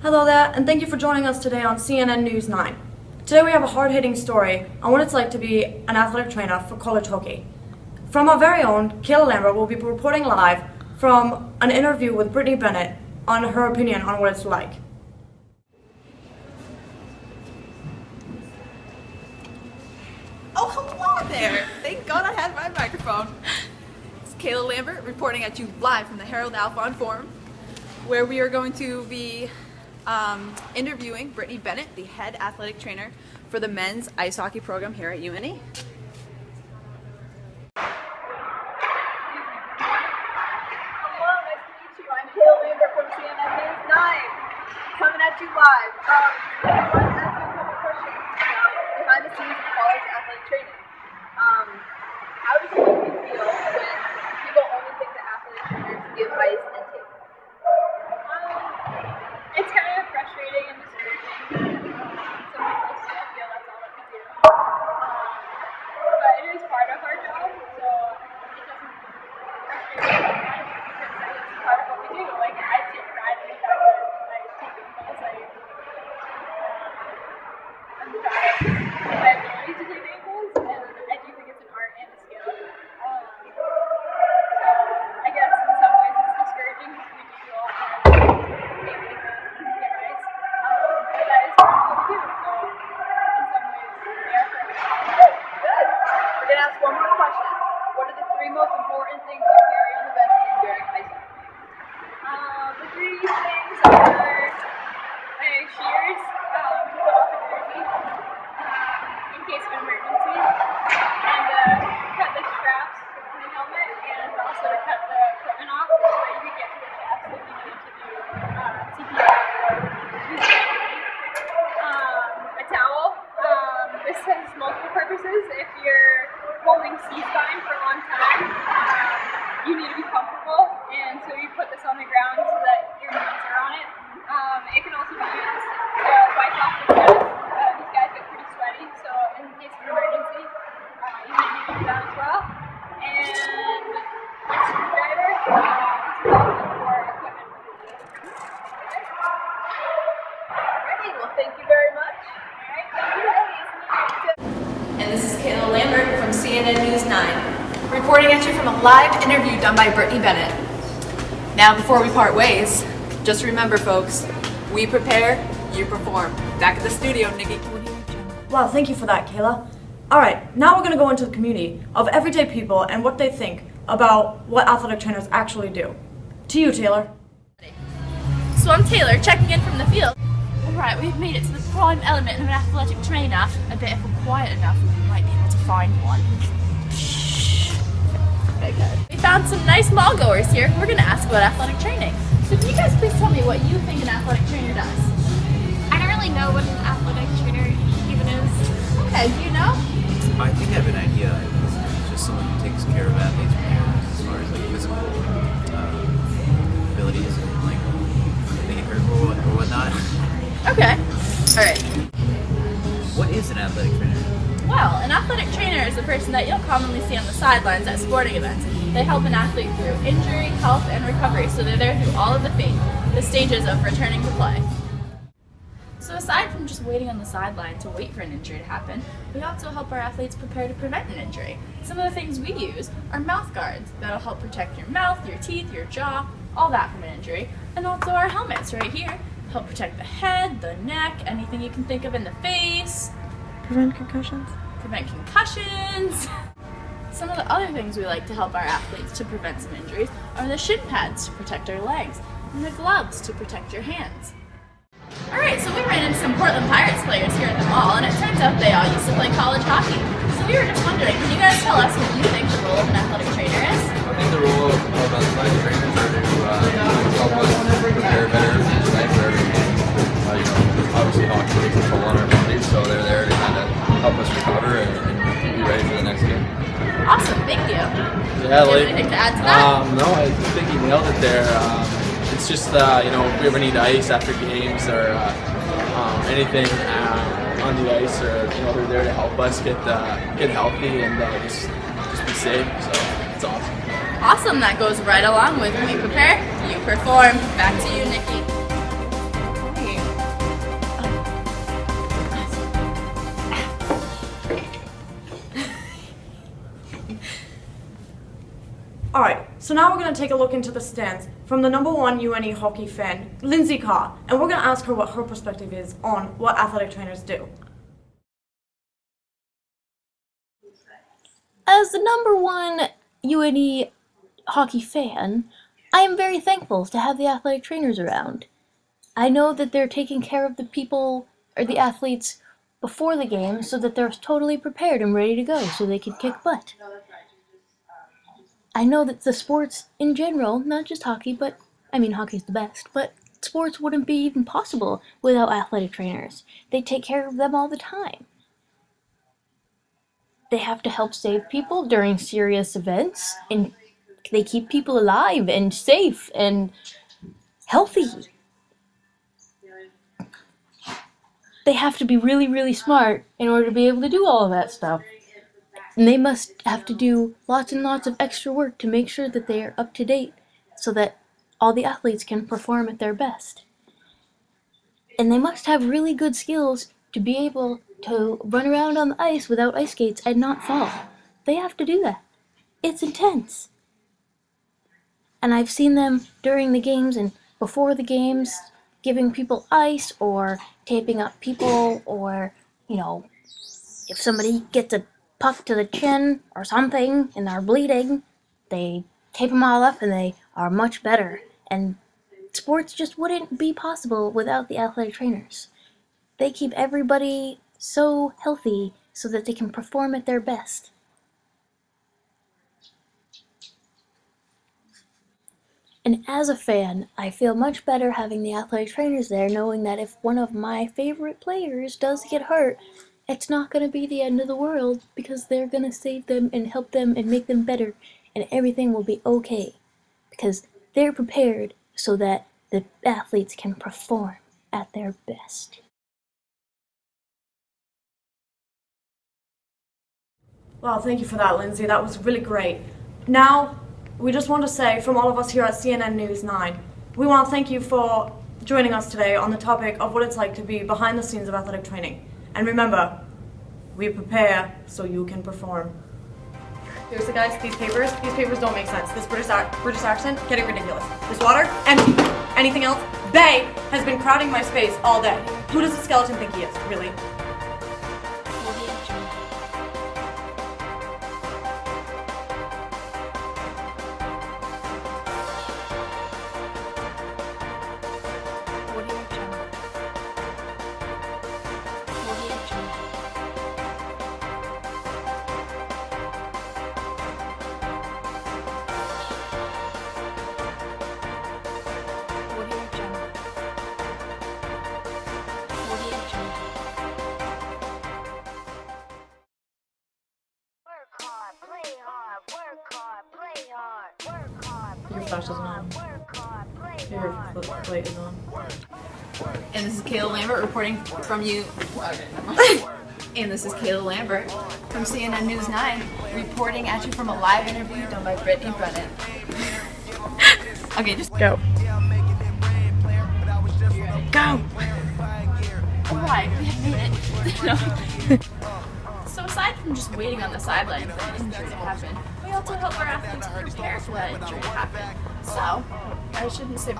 Hello there, and thank you for joining us today on CNN News 9. Today we have a hard-hitting story on what it's like to be an athletic trainer for college hockey. From our very own, Kayla Lambert will be reporting live from an interview with Brittany Bennett on her opinion on what it's like. Oh, hello there! Thank God I had my microphone. It's Kayla Lambert reporting at you live from the Harold Alphon Forum, where we are going to be interviewing Brittany Bennett, the head athletic trainer for the men's ice hockey program here at UNE. Hello, nice to meet you. I'm Kayla Lambert from CNN News 9, coming at you live. I want to ask you a couple questions about behind the scenes of college athletic training. How does it make you feel when people only think that athletic trainers give ice and tape? It's kind of frustrating and discouraging. Some people still feel that's all that we do. But it is part of our job, so it doesn't frustrate me that much because it's part of what we do. Like, I take pride in the fact that I take angles. I'm proud of my ability to take angles, and I do think it's an art and a skill. So I guess in some ways it's discouraging because we do all have take angles and get ice. But that is part of what we do, so in some ways we are frustrated. Good. We're going to ask one more question. What are the three most important things you carry on the bench during ice hockey? The three things are my shears to put off a jersey in case of an emergency, and cut the straps in the helmet, and also to cut the equipment off so that you can get to the chest if you need to do CPR or use manually. A towel. This has multiple purposes. If you're holding C-spine for a long time, you need to be comfortable, and so you put this on the ground so that your knees are on it. It can also be used to wipe off the sweat. These guys get pretty sweaty, so in case of an emergency, you may need to do that as well. And a screwdriver. This is also for equipment. Alrighty, well thank you very much. Alright, thank you. And this is Kayla Lambert from CNN News 9, reporting at you from a live interview done by Brittany Bennett. Now, before we part ways, just remember, folks, we prepare, you perform. Back at the studio, Nikki. Wow, thank you for that, Kayla. Alright, now we're going to go into the community of everyday people and what they think about what athletic trainers actually do. To you, Taylor. So I'm Taylor, checking in from the field. Alright, we've made it to the prime element of an athletic trainer. I bet if we're quiet enough, we might be able to find one. Okay. We found some nice mall goers here. We're going to ask about athletic training. So can you guys please tell me what you think an athletic trainer does? I don't really know what an athletic trainer even is. Okay, do you know? I think I have an idea. It's just someone who takes care of athletes as far as like physical abilities and like if they get hurt or whatnot. Okay. Alright. What is an athletic trainer? Well, an athletic trainer is the person that you'll commonly see on the sidelines at sporting events. They help an athlete through injury, health, and recovery, so they're there through all of the stages of returning to play. So aside from just waiting on the sideline to wait for an injury to happen, we also help our athletes prepare to prevent an injury. Some of the things we use are mouth guards that'll help protect your mouth, your teeth, your jaw, all that from an injury, and also our helmets right here help protect the head, the neck, anything you can think of in the face. Prevent concussions? Prevent concussions. Some of the other things we like to help our athletes to prevent some injuries are the shin pads to protect our legs and the gloves to protect your hands. Alright, so we ran into some Portland Pirates players here at the mall, and it turns out they all used to play college hockey. So we were just wondering, can you guys tell us what you think the role of an athletic trainer is? I think the role of athletic trainers are to help us prepare better each night for every game. Obviously hockey takes a toll on our bodies, so they're there to kind of help us recover and be ready for the next game. Awesome, thank you. Yeah, Do you have anything to add to that? no, I think you nailed it there. It's just if we ever need ice after games or anything on the ice, or they're there to help us get healthy and just be safe. So it's awesome. Awesome, that goes right along with we prepare, you perform. Back to you, Nikki. Okay, Alright, so now we're going to take a look into the stands from the #1 UNE hockey fan, Lindsay Carr, and we're going to ask her what her perspective is on what athletic trainers do. As the #1 UNE hockey fan, I am very thankful to have the athletic trainers around. I know that they're taking care of the people, or the athletes, before the game so that they're totally prepared and ready to go so they can kick butt. I know that the sports in general, not just hockey, but, I mean, hockey's the best, but sports wouldn't be even possible without athletic trainers. They take care of them all the time. They have to help save people during serious events, and they keep people alive and safe and healthy. They have to be really, really smart in order to be able to do all of that stuff. And they must have to do lots and lots of extra work to make sure that they are up to date so that all the athletes can perform at their best. And they must have really good skills to be able to run around on the ice without ice skates and not fall. They have to do that. It's intense. And I've seen them during the games and before the games giving people ice or taping up people, or, you know, if somebody gets a puck to the chin or something and they're bleeding, they tape them all up and they are much better. And sports just wouldn't be possible without the athletic trainers. They keep everybody so healthy so that they can perform at their best. And as a fan, I feel much better having the athletic trainers there, knowing that if one of my favorite players does get hurt, it's not going to be the end of the world, because they're going to save them and help them and make them better, and everything will be okay, because they're prepared so that the athletes can perform at their best. Wow, thank you for that, Lindsay. That was really great. Now, we just want to say, from all of us here at CNN News 9, we want to thank you for joining us today on the topic of what it's like to be behind the scenes of athletic training. And remember, we prepare so you can perform. Seriously guys, these papers don't make sense. This British accent, getting ridiculous. This water, empty. Anything else? Bay has been crowding my space all day. Who does the skeleton think he is, really? Your flash isn't on. Your light is on. And this is Kayla Lambert reporting from you. And this is Kayla Lambert from CNN News 9 reporting at you from a live interview done by Brittany Brennan. Okay, just Go. go. Alright, we have made it. So aside from just waiting on the sidelines for an injury to happen, we also help our athletes prepare for that injury to happen. So, I shouldn't say